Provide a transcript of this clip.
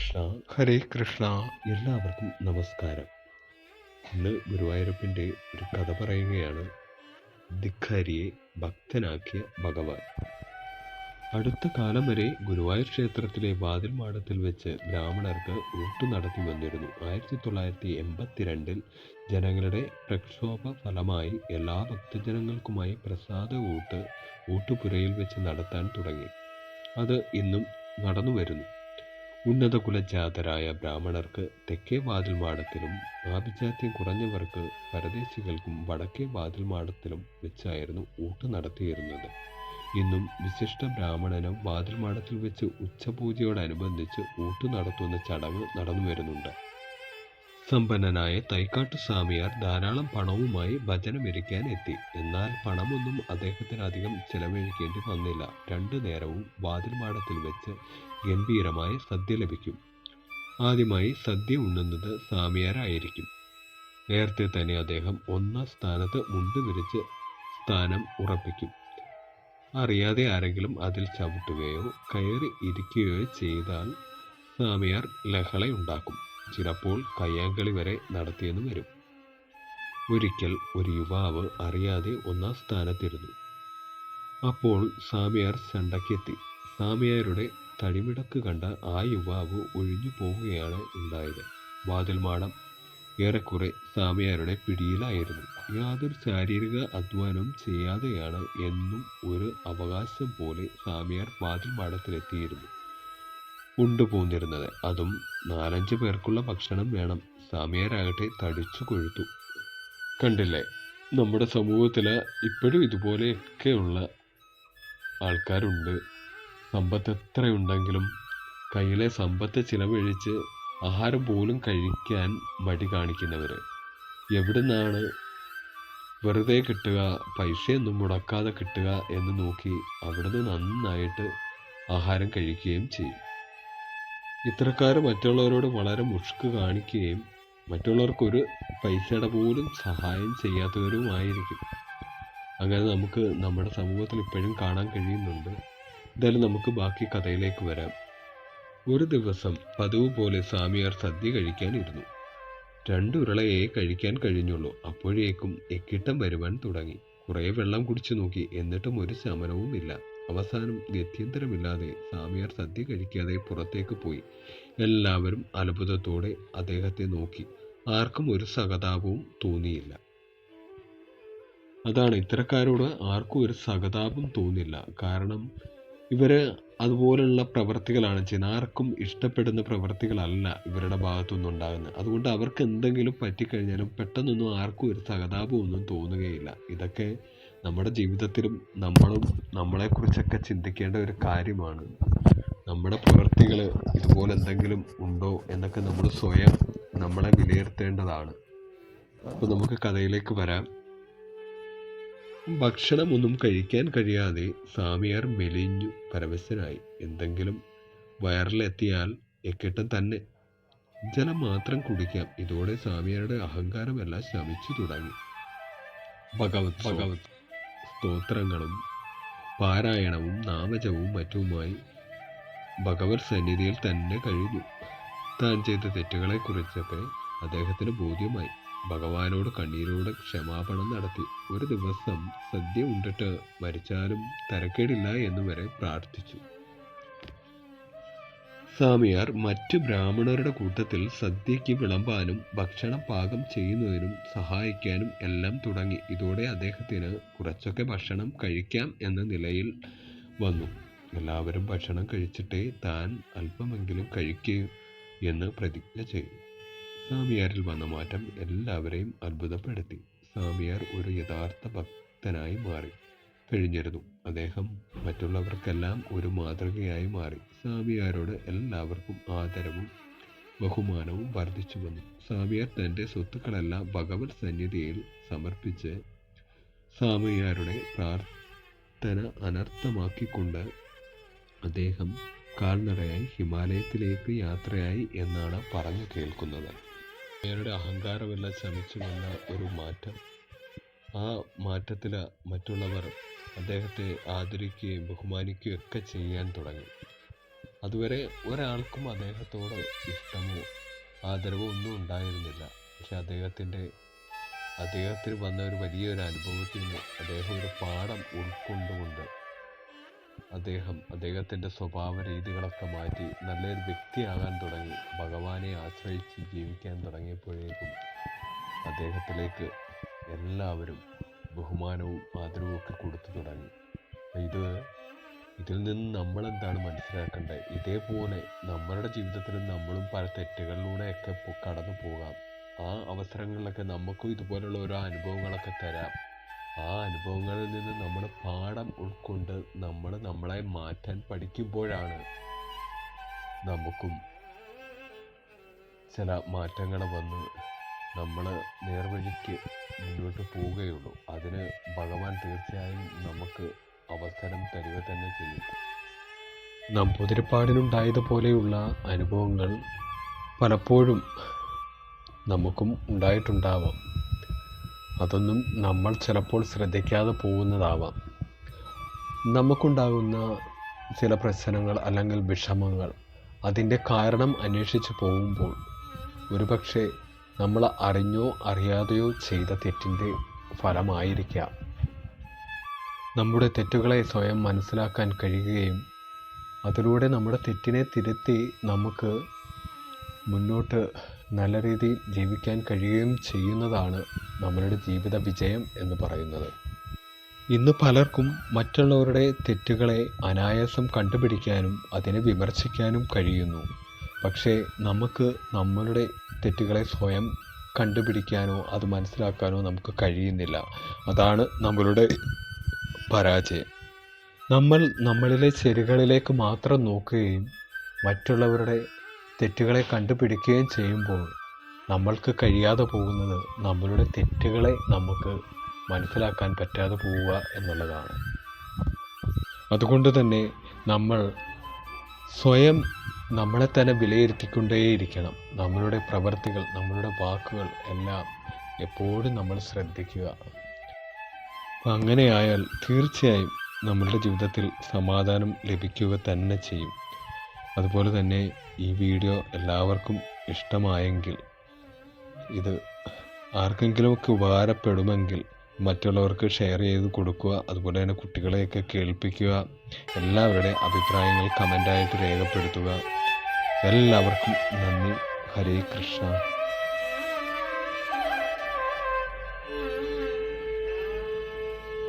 കൃഷ്ണ. ഹരേ കൃഷ്ണ. എല്ലാവർക്കും നമസ്കാരം. ഇന്ന് ഗുരുവായൂരപ്പൻ്റെ ഒരു കഥ പറയുകയാണ്. ധിക്കാരിയെ ഭക്തനാക്കിയ ഭഗവാൻ. അടുത്ത കാലം വരെ ഗുരുവായൂർ ക്ഷേത്രത്തിലെ വാതിൽ മാടത്തിൽ വെച്ച് ബ്രാഹ്മണർക്ക് ഊട്ട് നടത്തി വന്നിരുന്നു. 1982 ജനങ്ങളുടെ പ്രക്ഷോഭ ഫലമായി എല്ലാ ഭക്തജനങ്ങൾക്കുമായി പ്രസാദ ഊട്ടുപുരയിൽ വെച്ച് നടത്താൻ തുടങ്ങി. അത് ഇന്നും നടന്നു വരുന്നു. ഉന്നത കുലജാതരായ ബ്രാഹ്മണർക്ക് തെക്കേ വാതിൽ മാടത്തിലും ആഭിജാത്യം കുറഞ്ഞവർക്ക് പരദേശികൾക്കും വടക്കേ വാതിൽ മാടത്തിലും വെച്ചായിരുന്നു ഊട്ട് നടത്തിയിരുന്നത്. ഇന്നും വിശിഷ്ട ബ്രാഹ്മണനും വാതിൽ മാടത്തിൽ വെച്ച് ഉച്ചപൂജയോടനുബന്ധിച്ച് ഊട്ട് നടത്തുന്ന ചടങ്ങ് നടന്നു വരുന്നുണ്ട്. സമ്പന്നനായ തൈക്കാട്ടു സ്വാമിയാർ ധാരാളം പണവുമായി ഭജനമിരിക്കാൻ എത്തി. എന്നാൽ പണമൊന്നും അദ്ദേഹത്തിന് അധികം ചെലവഴിക്കേണ്ടി വന്നില്ല. 2 നേരവും വാതിൽ മാടത്തിൽ വെച്ച് ഗംഭീരമായ സദ്യ ലഭിക്കും. ആദ്യമായി സദ്യ ഉണ്ണുന്നത് സ്വാമിയാരായിരിക്കും. നേരത്തെ തന്നെ അദ്ദേഹം 1 സ്ഥാനത്ത് മുണ്ട് വിരിച്ച് സ്ഥാനം ഉറപ്പിക്കും. അറിയാതെ ആരെങ്കിലും അതിൽ ചവിട്ടുകയോ കയറി ഇരിക്കുകയോ ചെയ്താൽ സ്വാമിയാർ ലഹളയുണ്ടാക്കും. ചിലപ്പോൾ കയ്യാങ്കളി വരെ നടത്തിയെന്ന് വരും. ഒരിക്കൽ ഒരു യുവാവ് അറിയാതെ 1 സ്ഥാനത്തിരുന്നു. അപ്പോൾ സ്വാമിയാർ ചണ്ടക്കെത്തി. സ്വാമിയാരുടെ തടിമിടക്ക് കണ്ട ആ യുവാവ് ഒഴിഞ്ഞു പോവുകയാണ് ഉണ്ടായത്. വാതിൽമാടം ഏറെക്കുറെ സ്വാമിയാരുടെ പിടിയിലായിരുന്നു. യാതൊരു ശാരീരിക അധ്വാനവും ചെയ്യാതെയാണ് എന്നും ഒരു അവകാശം പോലെ സ്വാമിയാർ വാതിൽ മാടത്തിലെത്തിയിരുന്നു കൊണ്ടുപോന്നിരുന്നത്. അതും 4-5 പേർക്കുള്ള ഭക്ഷണം വേണം. സ്വാമിയാരാകട്ടെ തടിച്ചു കൊഴുത്തു. കണ്ടില്ലേ, നമ്മുടെ സമൂഹത്തിൽ ഇപ്പോഴും ഇതുപോലെയൊക്കെയുള്ള ആൾക്കാരുണ്ട്. സമ്പത്ത് എത്രയുണ്ടെങ്കിലും കയ്യിലെ സമ്പത്ത് ചിലവഴിച്ച് ആഹാരം പോലും കഴിക്കാൻ മടി കാണിക്കുന്നവർ. എവിടുന്നാണ് വെറുതെ കിട്ടുക, പൈസയൊന്നും മുടക്കാതെ കിട്ടുക എന്ന് നോക്കി അവിടുന്ന് നന്നായിട്ട് ആഹാരം കഴിക്കുകയും ചെയ്യും. ഇത്തരക്കാർ മറ്റുള്ളവരോട് വളരെ മുഷ്ക് കാണിക്കുകയും മറ്റുള്ളവർക്കൊരു പൈസയുടെ പോലും സഹായം ചെയ്യാത്തവരുമായിരിക്കും. അങ്ങനെ നമുക്ക് നമ്മുടെ സമൂഹത്തിൽ ഇപ്പോഴും കാണാൻ കഴിയുന്നുണ്ട്. എന്തായാലും നമുക്ക് ബാക്കി കഥയിലേക്ക് വരാം. ഒരു ദിവസം പതിവ് പോലെ സ്വാമിയാർ സദ്യ കഴിക്കാൻ ഇരുന്നു. 2 ഉരുളയെ കഴിക്കാൻ കഴിഞ്ഞുള്ളൂ. അപ്പോഴേക്കും എക്കിട്ടം വരുവാൻ തുടങ്ങി. കുറേ വെള്ളം കുടിച്ചു നോക്കി, എന്നിട്ടും ഒരു ശമനവുമില്ല. അവസാനം ഗത്യന്തരമില്ലാതെ സ്വാമിയാർ സദ്യ കഴിക്കാതെ പുറത്തേക്ക് പോയി. എല്ലാവരും അത്ഭുതത്തോടെ അദ്ദേഹത്തെ നോക്കി. ആർക്കും ഒരു സഹതാപവും തോന്നിയില്ല. അതാണ്, ഇത്തരക്കാരോട് ആർക്കും ഒരു സഹതാപം തോന്നില്ല. കാരണം ഇവര് അതുപോലുള്ള പ്രവൃത്തികളാണ് ചെയ്യുന്നത്. ആർക്കും ഇഷ്ടപ്പെടുന്ന പ്രവൃത്തികളല്ല ഇവരുടെ ഭാഗത്തുനിന്ന് ഉണ്ടാകുന്നത്. അതുകൊണ്ട് അവർക്ക് എന്തെങ്കിലും പറ്റിക്കഴിഞ്ഞാലും പെട്ടെന്നൊന്നും ആർക്കും ഒരു സഹതാപമൊന്നും തോന്നുകയില്ല. ഇതൊക്കെ നമ്മുടെ ജീവിതത്തിലും നമ്മളും നമ്മളെക്കുറിച്ചൊക്കെ ചിന്തിക്കേണ്ട ഒരു കാര്യമാണ്. നമ്മുടെ പ്രവൃത്തികൾ ഇതുപോലെ എന്തെങ്കിലും ഉണ്ടോ എന്നൊക്കെ നമ്മൾ സ്വയം നമ്മളെ വിലയിരുത്തേണ്ടതാണ്. അപ്പോൾ നമുക്ക് കഥയിലേക്ക് വരാം. ഭക്ഷണമൊന്നും കഴിക്കാൻ കഴിയാതെ സ്വാമിയാർ മെലിഞ്ഞു പരവശനായി. എന്തെങ്കിലും വയറിലെത്തിയാൽ എക്കിട്ടം തന്നെ. ജലം മാത്രം കുടിക്കാം. ഇതോടെ സ്വാമിയാരുടെ അഹങ്കാരമെല്ലാം ശമിച്ചു തുടങ്ങി. ഭഗവത് സ്തോത്രങ്ങളും പാരായണവും നാമജപവും മറ്റുമായി ഭഗവത് സന്നിധിയിൽ തന്നെ കഴിഞ്ഞു. താൻ ചെയ്ത തെറ്റുകളെക്കുറിച്ചൊക്കെ അദ്ദേഹത്തിന് ബോധ്യമായി. ഭഗവാനോട് കണ്ണീരോട് ക്ഷമാപണം നടത്തി. ഒരു ദിവസം സദ്യ ഉണ്ടിട്ട് മരിച്ചാലും തരക്കേടില്ല എന്ന് വരെ പ്രാർത്ഥിച്ചു. സ്വാമിയാർ മറ്റ് ബ്രാഹ്മണരുടെ കൂട്ടത്തിൽ സദ്യയ്ക്ക് വിളമ്പാനും ഭക്ഷണം പാകം ചെയ്യുന്നതിനും സഹായിക്കാനും എല്ലാം തുടങ്ങി. ഇതോടെ അദ്ദേഹത്തിന് കുറച്ചൊക്കെ ഭക്ഷണം കഴിക്കാം എന്ന നിലയിൽ വന്നു. എല്ലാവരും ഭക്ഷണം കഴിച്ചിട്ടേ താൻ അല്പമെങ്കിലും കഴിക്കൂ എന്ന് പ്രതിജ്ഞ ചെയ്തു. സ്വാമിയാരിൽ വന്ന മാറ്റം എല്ലാവരെയും അത്ഭുതപ്പെടുത്തി. സ്വാമിയാർ ഒരു യഥാർത്ഥ ഭക്തനായി മാറി കഴിഞ്ഞിരുന്നു. അദ്ദേഹം മറ്റുള്ളവർക്കെല്ലാം ഒരു മാതൃകയായി മാറി. സ്വാമിയാരോട് എല്ലാവർക്കും ആദരവും ബഹുമാനവും വർദ്ധിച്ചു വന്നു. സ്വാമിയാർ തൻ്റെ സ്വത്തുക്കളെല്ലാം ഭഗവത് സന്നിധിയിൽ സമർപ്പിച്ച് സ്വാമിയാരുടെ പ്രാർത്ഥന അനർത്ഥമാക്കിക്കൊണ്ട് അദ്ദേഹം കാൽനടയായി ഹിമാലയത്തിലേക്ക് യാത്രയായി എന്നാണ് പറഞ്ഞു കേൾക്കുന്നത്. സ്വാമിയാരുടെ അഹങ്കാരമെല്ലാം ശമിച്ചു വന്ന ഒരു മാറ്റം. ആ മാറ്റത്തിൽ മറ്റുള്ളവർ അദ്ദേഹത്തെ ആദരിക്കുകയും ബഹുമാനിക്കുകയും ഒക്കെ ചെയ്യാൻ തുടങ്ങി. അതുവരെ ഒരാൾക്കും അദ്ദേഹത്തോട് ഇഷ്ടമോ ആദരവോ ഒന്നും ഉണ്ടായിരുന്നില്ല. പക്ഷെ അദ്ദേഹത്തിന് വന്ന ഒരു വലിയൊരു അനുഭവത്തിൽ നിന്ന് അദ്ദേഹം ഒരു പാഠം ഉൾക്കൊണ്ടുകൊണ്ട് അദ്ദേഹത്തിൻ്റെ സ്വഭാവ രീതികളൊക്കെ മാറ്റി നല്ലൊരു വ്യക്തിയാകാൻ തുടങ്ങി. ഭഗവാനെ ആശ്രയിച്ച് ജീവിക്കാൻ തുടങ്ങിയപ്പോഴേക്കും അദ്ദേഹത്തിലേക്ക് എല്ലാവരും ബഹുമാനവും ആദരവും ഒക്കെ കൊടുത്തു തുടങ്ങി. ഇതിൽ നിന്ന് നമ്മളെന്താണ് മനസ്സിലാക്കേണ്ടത്? ഇതേപോലെ നമ്മുടെ ജീവിതത്തിൽ നമ്മളും പല തെറ്റുകളിലൂടെയൊക്കെ കടന്നു പോകാം. ആ അവസരങ്ങളിലൊക്കെ നമുക്കും ഇതുപോലുള്ള ഓരോ അനുഭവങ്ങളൊക്കെ തരാം. ആ അനുഭവങ്ങളിൽ നിന്ന് നമ്മൾ പാഠം ഉൾക്കൊണ്ട് നമ്മളെ മാറ്റാൻ പഠിക്കുമ്പോഴാണ് നമുക്കും ചില മാറ്റങ്ങൾ വന്ന് നമ്മൾ നേർവഴിക്ക് മുന്നോട്ട് പോവുകയുള്ളൂ. അതിന് ഭഗവാൻ തീർച്ചയായും നമുക്ക് അവസരം തരിക തന്നെ ചെയ്യും. നമ്പൂതിരിപ്പാടിനുണ്ടായതുപോലെയുള്ള അനുഭവങ്ങൾ പലപ്പോഴും നമുക്കും ഉണ്ടായിട്ടുണ്ടാവാം. അതൊന്നും നമ്മൾ ചിലപ്പോൾ ശ്രദ്ധിക്കാതെ പോകുന്നതാവാം. നമുക്കുണ്ടാകുന്ന ചില പ്രശ്നങ്ങൾ അല്ലെങ്കിൽ വിഷമങ്ങൾ, അതിൻ്റെ കാരണം അന്വേഷിച്ച് പോകുമ്പോൾ ഒരുപക്ഷെ നമ്മൾ അറിഞ്ഞോ അറിയാതെയോ ചെയ്ത തെറ്റിൻ്റെ ഫലമായിരിക്കാം. നമ്മുടെ തെറ്റുകളെ സ്വയം മനസ്സിലാക്കാൻ കഴിയുകയും അതിലൂടെ നമ്മുടെ തെറ്റിനെ തിരുത്തി നമുക്ക് മുന്നോട്ട് നല്ല രീതിയിൽ ജീവിക്കാൻ കഴിയുകയും ചെയ്യുന്നതാണ് നമ്മളുടെ ജീവിത വിജയം എന്ന് പറയുന്നത്. ഇന്ന് പലർക്കും മറ്റുള്ളവരുടെ തെറ്റുകളെ അനായാസം കണ്ടുപിടിക്കാനും അതിനെ വിമർശിക്കാനും കഴിയുന്നു. പക്ഷേ നമുക്ക് നമ്മളുടെ തെറ്റുകളെ സ്വയം കണ്ടുപിടിക്കാനോ അത് മനസ്സിലാക്കാനോ നമുക്ക് കഴിയുന്നില്ല. അതാണ് നമ്മളുടെ പരാജയം. നമ്മളിലെ ശരികളിലേക്ക് മാത്രം നോക്കുകയും മറ്റുള്ളവരുടെ തെറ്റുകളെ കണ്ടുപിടിക്കുകയും ചെയ്യുമ്പോൾ നമ്മൾക്ക് കഴിയാതെ പോകുന്നത് നമ്മളുടെ തെറ്റുകളെ നമുക്ക് മനസ്സിലാക്കാൻ പറ്റാതെ പോവുക എന്നുള്ളതാണ്. അതുകൊണ്ട് തന്നെ നമ്മൾ സ്വയം നമ്മളെ തന്നെ വിലയിരുത്തിക്കൊണ്ടേയിരിക്കണം. നമ്മളുടെ പ്രവൃത്തികൾ, നമ്മളുടെ വാക്കുകൾ എല്ലാം എപ്പോഴും നമ്മൾ ശ്രദ്ധിക്കുക. അങ്ങനെയായാൽ തീർച്ചയായും നമ്മളുടെ ജീവിതത്തിൽ സമാധാനം ലഭിക്കുക തന്നെ ചെയ്യും. അതുപോലെ തന്നെ ഈ വീഡിയോ എല്ലാവർക്കും ഇഷ്ടമായെങ്കിൽ, ഇത് ആർക്കെങ്കിലുമൊക്കെ ഉപകാരപ്പെടുമെങ്കിൽ മറ്റുള്ളവർക്ക് ഷെയർ ചെയ്ത് കൊടുക്കുക. അതുപോലെ തന്നെ കുട്ടികളെയൊക്കെ കേൾപ്പിക്കുക. എല്ലാവരുടെ അഭിപ്രായങ്ങൾ കമൻ്റായിട്ട് രേഖപ്പെടുത്തുക. എല്ലാവർക്കും നന്ദി. ഹരേ കൃഷ്ണ.